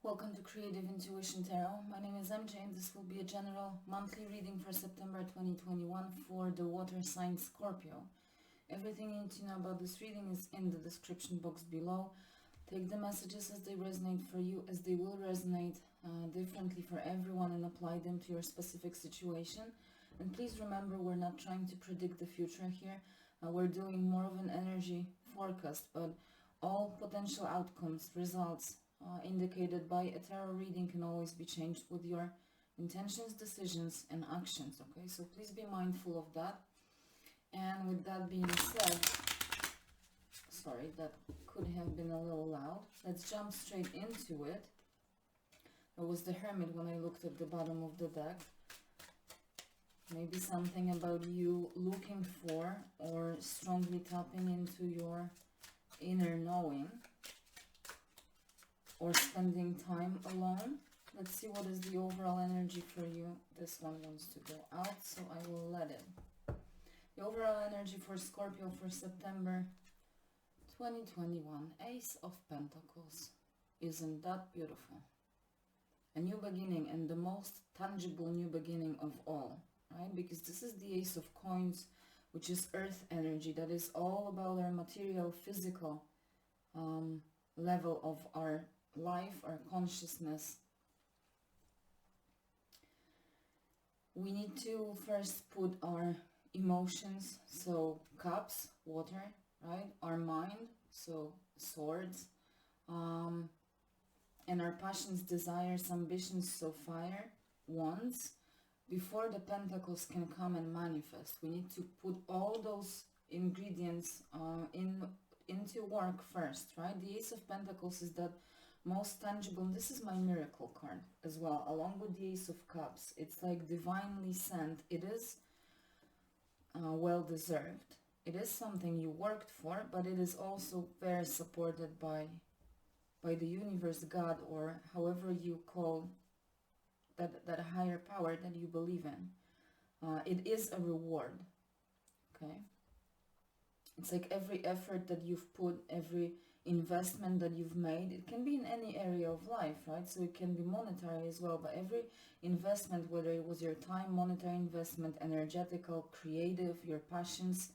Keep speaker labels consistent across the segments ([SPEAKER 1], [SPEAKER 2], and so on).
[SPEAKER 1] Welcome to Creative Intuition Tarot. My name is MJ and this will be a general monthly reading for September 2021 for the water sign Scorpio. Everything you need to know about this reading is in the description box below. Take the messages as they resonate for you, as they will resonate differently for everyone, and apply them to your specific situation. And please remember, we're not trying to predict the future here. We're doing more of an energy forecast, but all potential outcomes, results, indicated by a tarot reading can always be changed with your intentions, decisions, and actions. Okay, so please be mindful of that. And with that being said, sorry, that could have been a little loud. Let's jump straight into it. It was the Hermit when I looked at the bottom of the deck. Maybe something about you looking for or strongly tapping into your inner knowing, or spending time alone. Let's see what is the overall energy for you. This one wants to go out, so I will let it. The overall energy for Scorpio for September 2021. Ace of Pentacles. Isn't that beautiful? A new beginning, and the most tangible new beginning of all, right? Because this is the Ace of Coins, which is earth energy. That is all about our material, physical level of our life, our consciousness. We need to first put our emotions, so cups, water, right? Our mind, so swords, and our passions, desires, ambitions, so fire, wands. Before the pentacles can come and manifest, we need to put all those ingredients into work first, right? The Ace of Pentacles is that most tangible, and this is my miracle card as well, along with the Ace of Cups. It's like divinely sent. It is well deserved. It is something you worked for, but it is also very supported by the universe, God, or however you call that higher power that you believe in. It is a reward, okay? It's like every effort that you've put, every investment that you've made. It can be in any area of life, right? So it can be monetary as well, but every investment, whether it was your time, monetary investment, energetical, creative, your passions,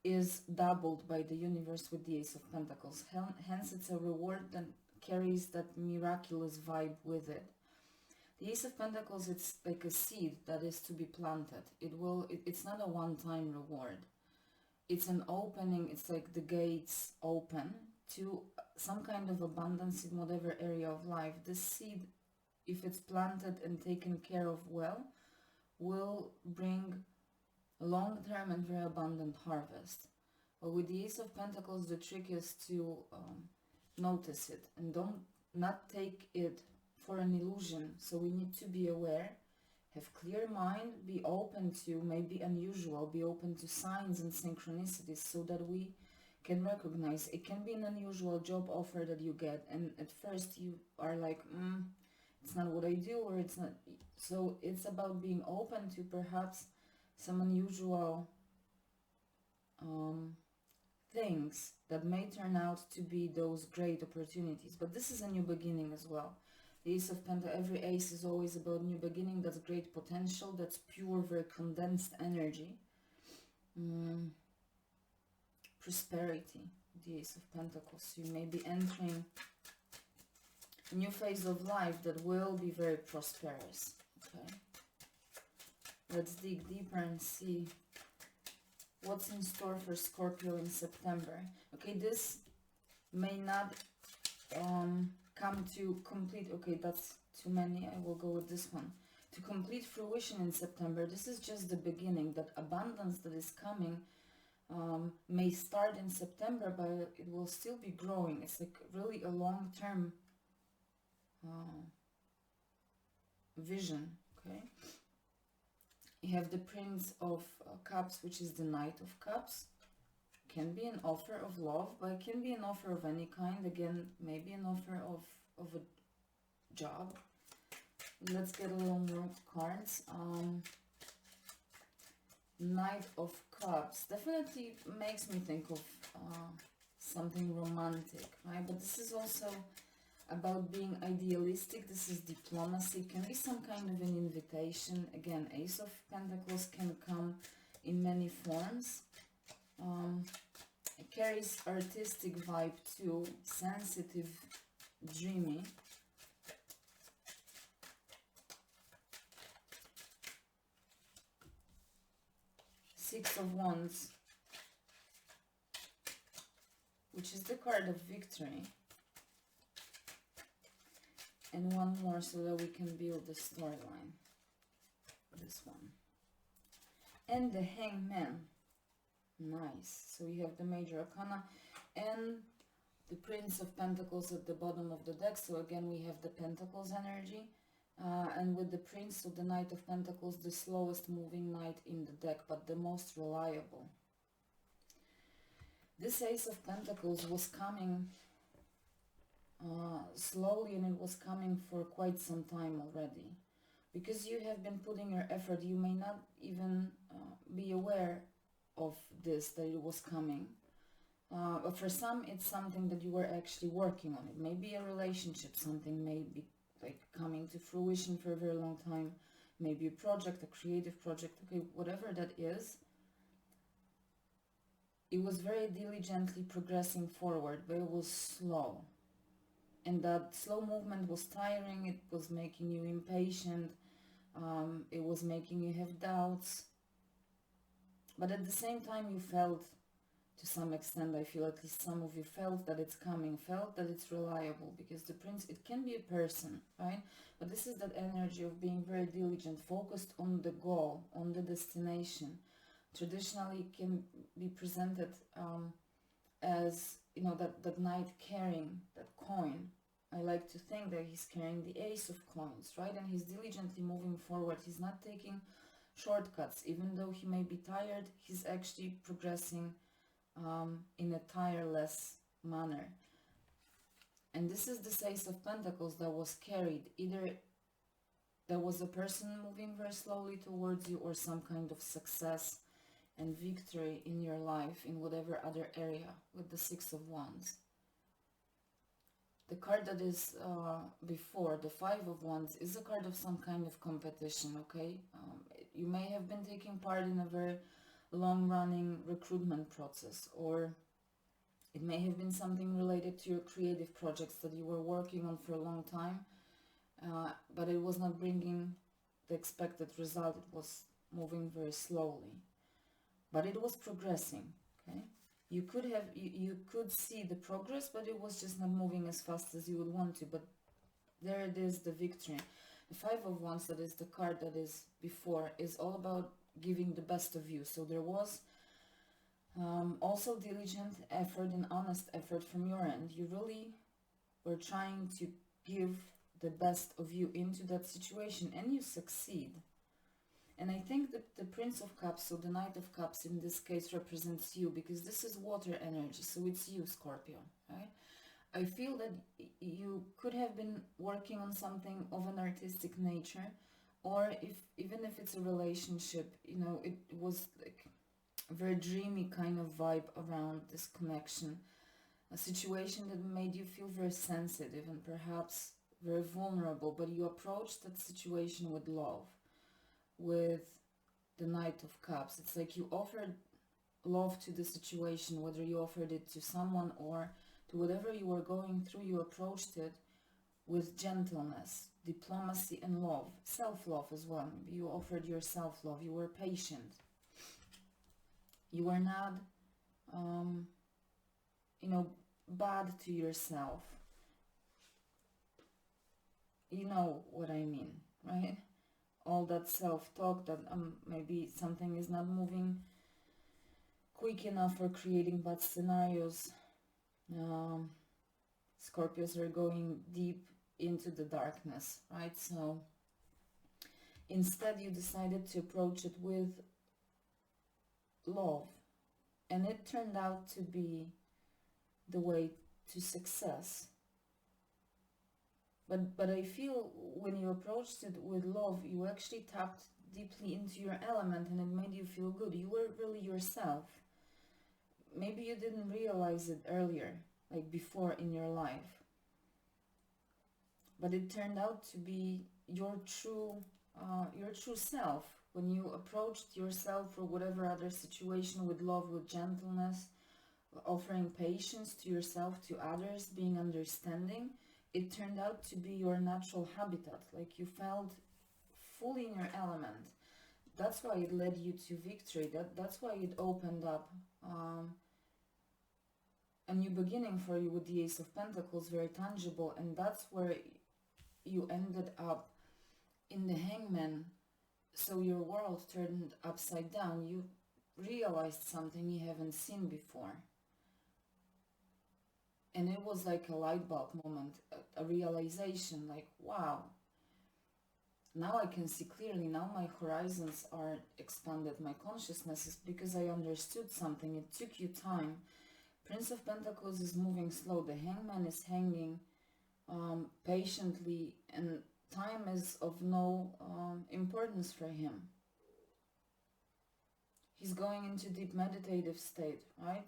[SPEAKER 1] is doubled by the universe with the Ace of Pentacles. Hence, it's a reward that carries that miraculous vibe with it. The Ace of Pentacles, it's like a seed that is to be planted. It's not a one-time reward. It's an opening. It's like the gates open to some kind of abundance in whatever area of life. This seed, if it's planted and taken care of well, will bring long-term and very abundant harvest. But with the Ace of Pentacles, the trick is to notice it and not take it for an illusion. So we need to be aware, have clear mind, be open to maybe unusual, be open to signs and synchronicities, so that we can recognize. It can be an unusual job offer that you get, and at first you are like, it's not what I do, or it's not. So it's about being open to perhaps some unusual things that may turn out to be those great opportunities. But this is a new beginning as well. The Ace of Pentacles, every ace is always about new beginning. That's great potential. That's pure, very condensed energy. Prosperity, the Ace of Pentacles. You may be entering a new phase of life that will be very prosperous. Okay. Let's dig deeper and see what's in store for Scorpio in September. Okay, this may not come to complete, okay, that's too many, I will go with this one, to complete fruition in September. This is just the beginning. That abundance that is coming may start in September, but it will still be growing. It's like really a long-term vision. Okay, you have the Prince of Cups, which is the Knight of Cups. Can be an offer of love, but it can be an offer of any kind. Again, maybe an offer of a job. Let's get a little more cards. Knight of Cups definitely makes me think of something romantic, right? But this is also about being idealistic. This is diplomacy. Can be some kind of an invitation. Again, Ace of Pentacles can come in many forms. It carries artistic vibe too, sensitive, dreamy. Six of Wands, which is the card of victory. And one more so that we can build the storyline. This one. And the Hangman. Nice. So we have the Major Arcana and the Prince of Pentacles at the bottom of the deck. So again, we have the Pentacles energy. And with the Prince of the Knight of Pentacles, the slowest moving knight in the deck, but the most reliable. This Ace of Pentacles was coming slowly, and it was coming for quite some time already. Because you have been putting your effort, you may not even be aware of this, that it was coming. But for some, it's something that you were actually working on. It may be a relationship, something may be like coming to fruition for a very long time. Maybe a project, a creative project, okay, whatever that is. It was very diligently progressing forward, but it was slow. And that slow movement was tiring, it was making you impatient, it was making you have doubts. But at the same time you felt, to some extent, I feel at least some of you felt that it's coming, felt that it's reliable, because the Prince, it can be a person, right? But this is that energy of being very diligent, focused on the goal, on the destination. Traditionally it can be presented as, you know, that knight carrying that coin. I like to think that he's carrying the Ace of Coins, right? And he's diligently moving forward. He's not taking shortcuts. Even though he may be tired, he's actually progressing in a tireless manner. And this is the Ace of Pentacles that was carried. Either there was a person moving very slowly towards you, or some kind of success and victory in your life in whatever other area, with the Six of Wands. The card that is before, the Five of Wands, is a card of some kind of competition, okay? You may have been taking part in a very long-running recruitment process, or it may have been something related to your creative projects that you were working on for a long time, but it was not bringing the expected result. It was moving very slowly, but it was progressing, okay? You could see the progress, but it was just not moving as fast as you would want to. But there it is, the victory. The Five of Wands, that is the card that is before, is all about giving the best of you. So there was also diligent effort and honest effort from your end. You really were trying to give the best of you into that situation, and you succeed. And I think that the Prince of Cups, so the Knight of Cups in this case, represents you, because this is water energy, so it's you, Scorpio, right? I feel that you could have been working on something of an artistic nature, or even if it's a relationship, you know, it was like a very dreamy kind of vibe around this connection, a situation that made you feel very sensitive and perhaps very vulnerable, but you approached that situation with love. With the Knight of Cups, it's like you offered love to the situation, whether you offered it to someone or to whatever you were going through. You approached it with gentleness, diplomacy, and love, self-love as well. Maybe you offered your self-love. You were patient. You were not you know, bad to yourself. You know what I mean, right? All that self-talk that maybe something is not moving quick enough, or creating bad scenarios. Scorpios are going deep into the darkness, right? So instead you decided to approach it with love, and it turned out to be the way to success. But I feel when you approached it with love, you actually tapped deeply into your element, and it made you feel good. You were really yourself. Maybe you didn't realize it earlier, like before in your life. but it turned out to be your true self. When you approached yourself or whatever other situation with love, with gentleness, offering patience to yourself, to others, being understanding, it turned out to be your natural habitat. Like, you felt fully in your element. That's why it led you to victory. That's why it opened up a new beginning for you with the Ace of Pentacles, very tangible. And that's where you ended up in the Hangman. So your world turned upside down. You realized something you haven't seen before. And it was like a light bulb moment, a realization, like, wow, now I can see clearly, now my horizons are expanded, my consciousness is, because I understood something. It took you time. Prince of Pentacles is moving slow, the Hangman is hanging patiently, and time is of no importance for him. He's going into deep meditative state, right?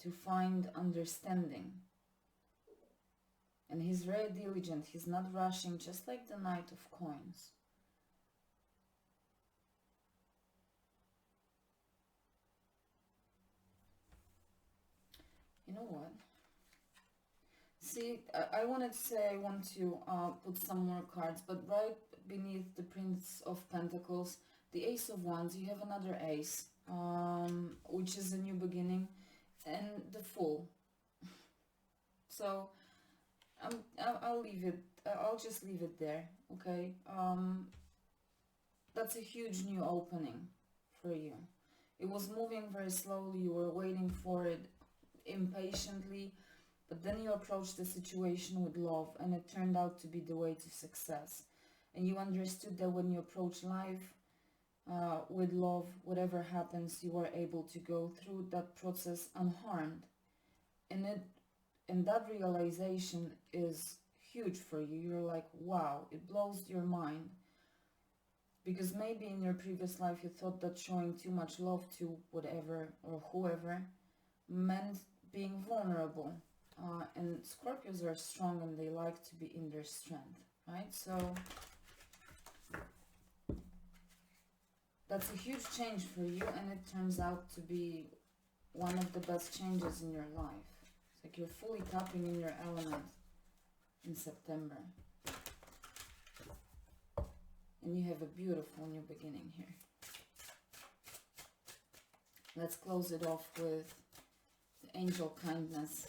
[SPEAKER 1] To find understanding. And he's very diligent. He's not rushing, just like the Knight of Coins. You know what? See, I wanted to say I want to put some more cards, but right beneath the Prince of Pentacles, the Ace of Wands, you have another Ace, which is a new beginning, and the Fool. So I'll leave it. I'll just leave it there. Okay. That's a huge new opening for you. It was moving very slowly. You were waiting for it impatiently. But then you approached the situation with love, and it turned out to be the way to success. And you understood that when you approach life with love, whatever happens, you are able to go through that process unharmed. And that realization is huge for you. You're like, wow, it blows your mind. Because maybe in your previous life you thought that showing too much love to whatever or whoever meant being vulnerable. And Scorpios are strong and they like to be in their strength, right? So that's a huge change for you, and it turns out to be one of the best changes in your life. It's like you're fully tapping in your element in September. And you have a beautiful new beginning here. Let's close it off with the Angel Kindness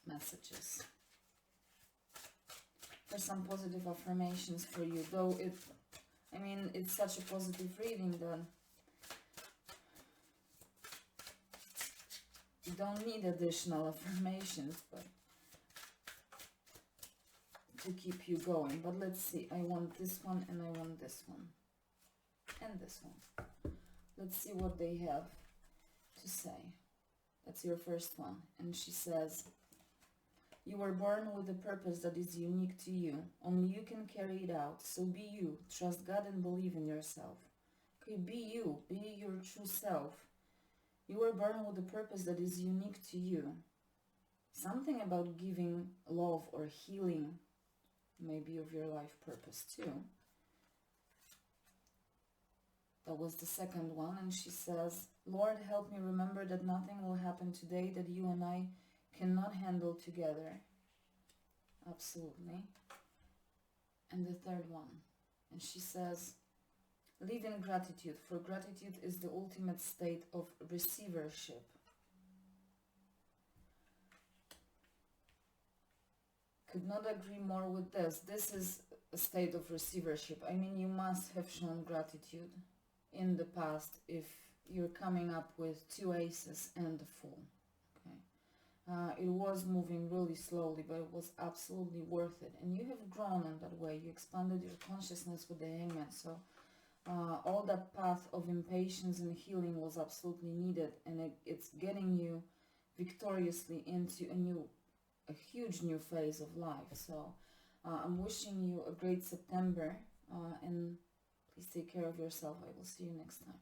[SPEAKER 1] messages. For some positive affirmations for you, though it's such a positive reading that you don't need additional affirmations, but to keep you going. But let's see, I want this one, and I want this one, and this one. Let's see what they have to say. That's your first one. And she says, you were born with a purpose that is unique to you. Only you can carry it out. So be you. Trust God and believe in yourself. Okay, be you. Be your true self. You were born with a purpose that is unique to you. Something about giving love or healing, maybe of your life purpose too. That was the second one. And she says, Lord, help me remember that nothing will happen today that you and I cannot handle together. Absolutely. And the third one. And she says, live in gratitude, for gratitude is the ultimate state of receivership. Could not agree more with this. This is a state of receivership. I mean, you must have shown gratitude in the past if you're coming up with two aces and a fool. Okay. It was moving really slowly, but it was absolutely worth it. And you have grown in that way. You expanded your consciousness with the Hangman. So all that path of impatience and healing was absolutely needed. And it's getting you victoriously into a huge new phase of life. So I'm wishing you a great September, and please take care of yourself. I will see you next time.